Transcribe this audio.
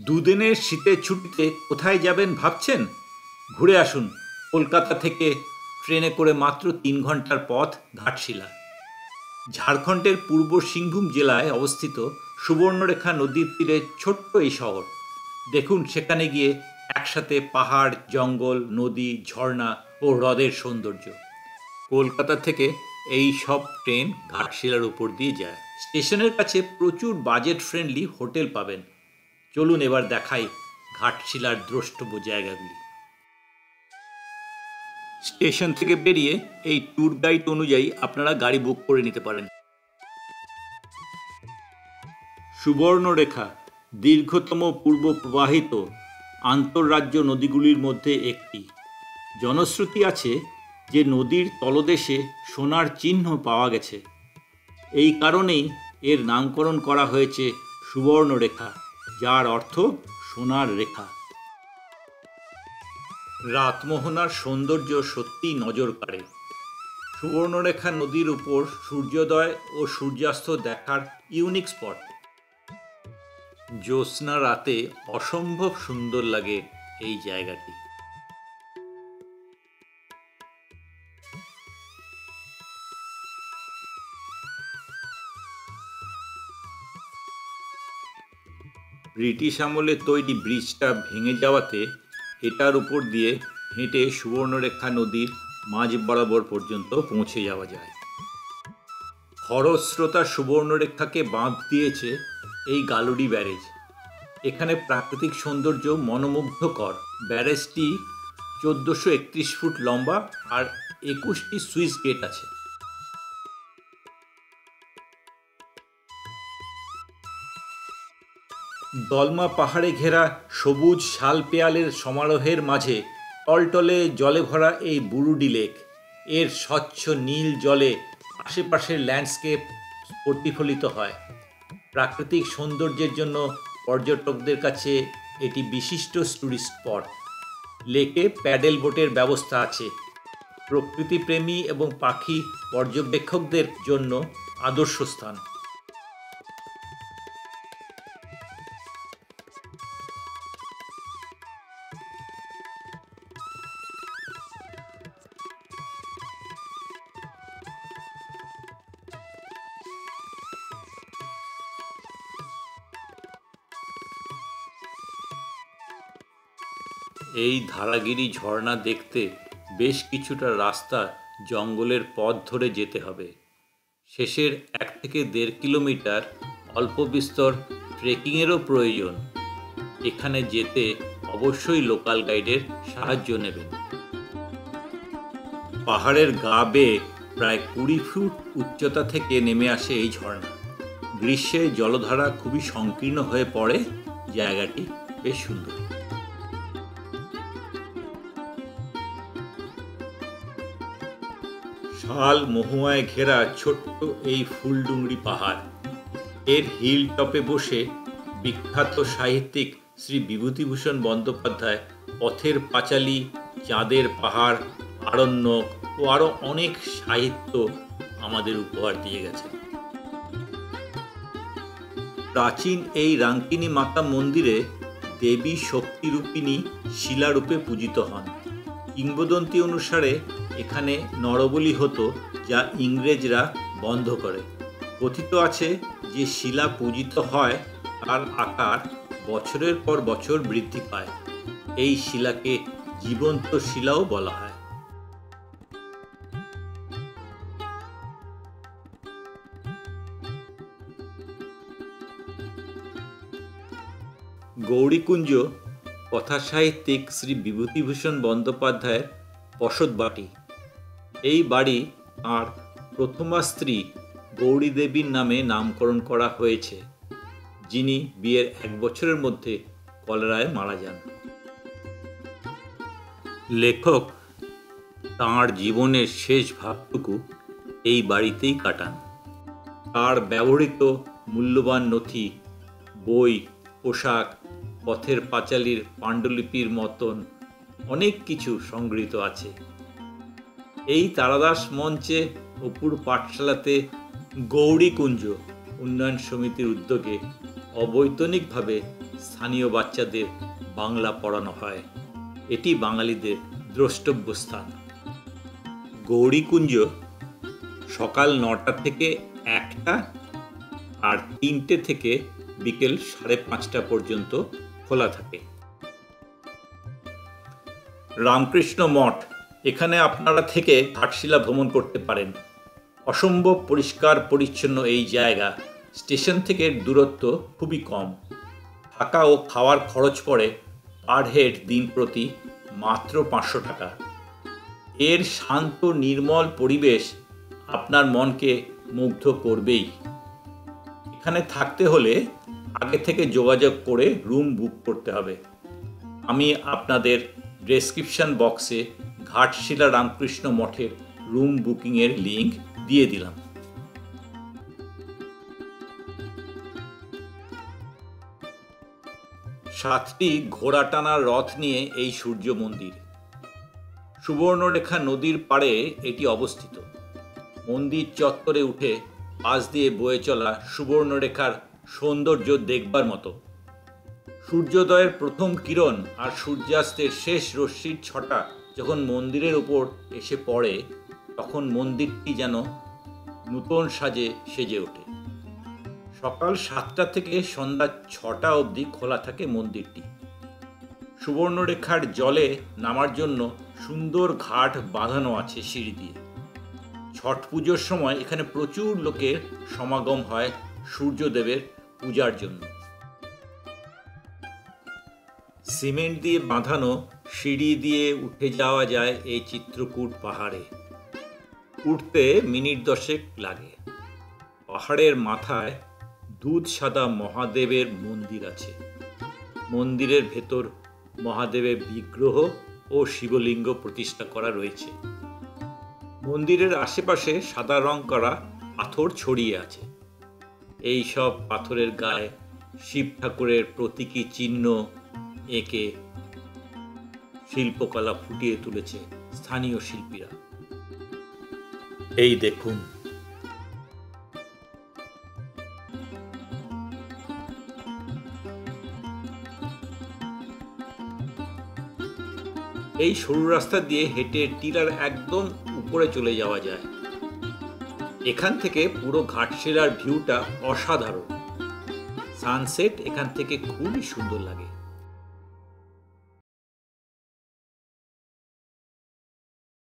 দুদিনের শীতের ছুটিতে কোথায় যাবেন ভাবছেন? ঘুরে আসুন কলকাতা থেকে ট্রেনে করে মাত্র 3 ঘন্টার পথ ঘাটশিলা। ঝাড়খণ্ডের পূর্ব সিংভূম জেলায় অবস্থিত সুবর্ণরেখা নদীর তীরে ছোট্ট এই শহর। দেখুন সেখানে গিয়ে একসাথে পাহাড়, জঙ্গল, নদী, ঝর্ণা ও হ্রদের সৌন্দর্য। কলকাতা থেকে এই সব ট্রেন ঘাটশিলার উপর দিয়ে যায়। স্টেশনের কাছে প্রচুর বাজেট ফ্রেন্ডলি হোটেল পাবেন। চলুন এবার দেখাই ঘাটশিলার দ্রষ্টব্য জায়গাগুলি। স্টেশন থেকে বেরিয়ে এই ট্যুর গাইড অনুযায়ী আপনারা গাড়ি বুক করে নিতে পারেন। সুবর্ণরেখা দীর্ঘতম পূর্ব প্রবাহিত আন্তঃরাজ্য নদীগুলির মধ্যে একটি। জনশ্রুতি আছে যে নদীর তলদেশে সোনার চিহ্ন পাওয়া গেছে। এই কারণেই এর নামকরণ করা হয়েছে সুবর্ণরেখা, যার অর্থ সোনার রেখা। রাতমোহনার সৌন্দর্য সত্যিই নজর কাড়ে। সুবর্ণরেখা নদীর উপর সূর্যোদয় ও সূর্যাস্ত দেখার ইউনিক স্পট। জ্যোৎস্না রাতে অসম্ভব সুন্দর লাগে এই জায়গাটি। ব্রিটিশ আমলে তৈরি ব্রিজটা ভেঙে যাওয়াতে এটার উপর দিয়ে হেঁটে সুবর্ণরেখা নদীর মাঝ বরাবর পর্যন্ত পৌঁছে যাওয়া যায়। খরস্রোতা সুবর্ণরেখাকে বাঁধ দিয়েছে এই গালুডি ব্যারেজ। এখানে প্রাকৃতিক সৌন্দর্য মনোমুগ্ধকর। ব্যারেজটি 1431 ফুট লম্বা আর 21টি সুইচ গেট আছে। দলমা পাহাড়ে ঘেরা সবুজ শাল পেয়ালের সমারোহের মাঝে টলটলে জলে ভরা এই বুরুডি লেক। এর স্বচ্ছ নীল জলে আশেপাশের ল্যান্ডস্কেপ প্রতিফলিত হয়। প্রাকৃতিক সৌন্দর্যের জন্য পর্যটকদের কাছে এটি বিশিষ্ট টুরিস্ট স্পট। লেকে প্যাডেল বোটের ব্যবস্থা আছে। প্রকৃতিপ্রেমী এবং পাখি পর্যবেক্ষকদের জন্য আদর্শ স্থান। এই ধারাগিরি ঝর্ণা দেখতে বেশ কিছুটা রাস্তা জঙ্গলের পথ ধরে যেতে হবে। শেষের 1 থেকে 1.5 কিলোমিটার অল্প বিস্তর ট্রেকিংয়েরও প্রয়োজন। এখানে যেতে অবশ্যই লোকাল গাইডের সাহায্য নেবেন। পাহাড়ের গা বেয়ে প্রায় 20 ফুট উচ্চতা থেকে নেমে আসে এই ঝর্ণা। গ্রীষ্মে জলধারা খুবই সংকীর্ণ হয়ে পড়ে। জায়গাটি বেশ সুন্দর। শাল মহুয়ায় ঘেরা ছোট্ট এই ফুলডুংরি পাহাড়। এর হিল টপে বসে বিখ্যাত সাহিত্যিক শ্রী বিভূতিভূষণ বন্দ্যোপাধ্যায় পথের পাঁচালী, চাঁদের পাহাড়, আরণ্যক ও আরও অনেক সাহিত্য আমাদের উপহার দিয়ে গেছেন। প্রাচীন এই রাঙ্কিনী মাতা মন্দিরে দেবী শক্তিরূপিণী শিলারূপে পূজিত হন। কিংবদন্তি অনুসারে এখানে নরবলি হতো, যা ইংরেজরা বন্ধ করে। কথিত আছে যে শিলা পূজিত হয় তার আকার বছরের পর বছর বৃদ্ধি পায়। এই শিলাকে জীবন্ত শিলাও বলা হয়। গৌরীকুঞ্জ কথাসাহিত্যিক শ্রী বিভূতিভূষণ বন্দ্যোপাধ্যায়ের বসত বাটি। এই বাড়ি আর প্রথমা স্ত্রী গৌরী দেবীর নামে নামকরণ করা হয়েছে, যিনি বিয়ের 1 বছরের মধ্যে কলেরায় মারা যান। লেখক তাঁর জীবনের শেষ ভাগটুকু এই বাড়িতেই কাটান। তার ব্যবহৃত মূল্যবান নথি, বই, পোশাক, পথের পাঁচালীর পাণ্ডুলিপির মতন অনেক কিছু সংগৃহীত আছে। এই তারাদাস মঞ্চে অপুর পাঠশালাতে গৌরীকুঞ্জ উন্নয়ন সমিতির উদ্যোগে অবৈতনিকভাবে স্থানীয় বাচ্চাদের বাংলা পড়ানো হয়। এটি বাঙালিদের দ্রষ্টব্য স্থান। গৌরীকুঞ্জ সকাল 9টা থেকে 1টা আর 3টে থেকে বিকেল 5:30 পর্যন্ত খোলা থাকে। রামকৃষ্ণ মঠ, এখানে আপনারা থেকে ঘাটশিলা ভ্রমণ করতে পারেন। অসম্ভব পরিষ্কার পরিচ্ছন্ন এই জায়গা। স্টেশন থেকে দূরত্ব খুবই কম। থাকা ও খাওয়ার খরচ পড়ে পার হেড দিন প্রতি মাত্র 500 টাকা। এর শান্ত নির্মল পরিবেশ আপনার মনকে মুগ্ধ করবেই। এখানে থাকতে হলে আগে থেকে যোগাযোগ করে রুম বুক করতে হবে। আমি আপনাদের ডেসক্রিপশন বক্সে ঘাটশিলা রামকৃষ্ণ মঠের রুম বুকিংয়ের লিংক দিয়ে দিলাম। সাতটি ঘোড়া টানা রথ নিয়ে এই সূর্য মন্দির। সুবর্ণরেখা নদীর পাড়ে এটি অবস্থিত। মন্দির চত্বরে উঠে পাশ দিয়ে বয়ে চলা সুবর্ণরেখার সৌন্দর্য দেখবার মতো। সূর্যোদয়ের প্রথম কিরণ আর সূর্যাস্তের শেষ রশ্মির ছটা যখন মন্দিরের উপর এসে পড়ে, তখন মন্দিরটি যেন নূতন সাজে সেজে ওঠে। সকাল 7টা থেকে সন্ধ্যা 6টা অবধি খোলা থাকে মন্দিরটি। সুবর্ণরেখার জলে নামার জন্য সুন্দর ঘাট বাঁধানো আছে সিঁড়ি দিয়ে। ছট পুজোর সময় এখানে প্রচুর লোকের সমাগম হয় সূর্যদেবের পূজার জন্য। সিমেন্ট দিয়ে বাঁধানো সিঁড়ি দিয়ে উঠে যাওয়া যায় এই চিত্রকূট পাহাড়ে। উঠতে মিনিট 10 লাগে। পাহাড়ের মাথায় দুধ সাদা মহাদেবের মন্দির আছে। মন্দিরের ভেতর মহাদেবের বিগ্রহ ও শিবলিঙ্গ প্রতিষ্ঠা করা রয়েছে। মন্দিরের আশেপাশে সাদা রং করা পাথর ছড়িয়ে আছে। এই সব পাথরের গায়ে শিব ঠাকুরের প্রতীকী চিহ্ন এঁকে শিল্পকলা ফুটিয়ে তুলেছে স্থানীয় শিল্পীরা। এই দেখুন, এই সরু রাস্তা দিয়ে হেঁটে টিলার একদম উপরে চলে যাওয়া যায়। এখান থেকে পুরো ঘাটশিলার ভিউটা অসাধারণ। সানসেট এখান থেকে খুবই সুন্দর লাগে।